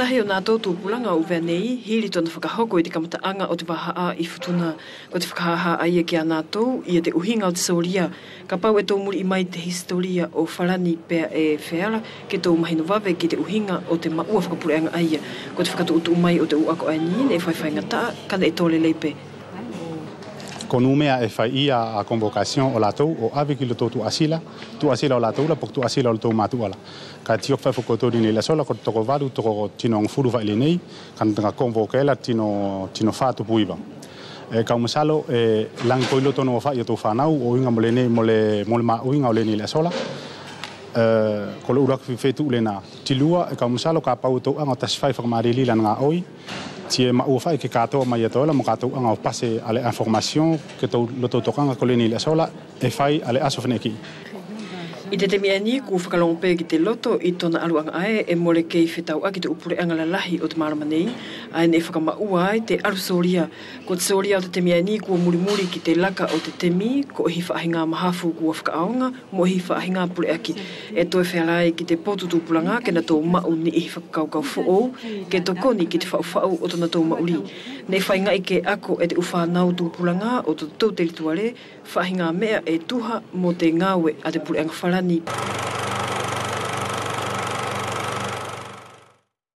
tahi o nātou tūpulanga o Venei, hiri tona whakahoko i te kamataanga o te wahaa I futuna ko te whakahaha aia ki a nātou I te uhinga o te sauria. Ka pau e tō muri I mai te historia o wharani pēr e wheara ke tō mahino wawe ki te uhinga o te maua whakapureanga aia. Ko te whakatuutu mai o te uako aini e whaiwhai ngata kana e tōle leipe. Ko numea e whai ia a convocation o lātou o awe ki lo tō tu asila o lātou la pok tu asila o tō mātuala. Ka tiok whai whakotōri nei la sola ko toko waru toko tino ngfuru wai le nei kan tanga convocaela tino whātu puiwa. Ka umasalo lang koilo tono whai o tō whanau o inga mole nei mole ma uinga o le nei la sola. Ko lo urak whiwhetu le nā tilua ka umasalo ka pau tō anga taswhai whakamarili lan ngā oi. Tie ma ua whai ke katoa mai atola mo katoa anga o pase ale information ke tau loto tokanga koleni le sola e whai ale aso wheneki. I te temiani ku whakalongpe ki te loto I tona aluanga ae e mole kei whetau a ki te upure anga lalahi o te marama nei ae ne whakamaua ai te aru soria. Ko te soria o te temiani ku muri ki te laka o te temi ko hi whaahinga mahafu ku whakaaonga mo hi whaahinga pule aki. E toe whearai ki te potu tūpulanga ke na tō mau ni I whakakaukau fo'ou ke tokoni ki te whau o tona tō mauri. Ne whainga I ke ako e te uwhanau tūpulanga o tō tau te rituare whaahinga mea e tuha mo te ngawe a te pule anga wharani.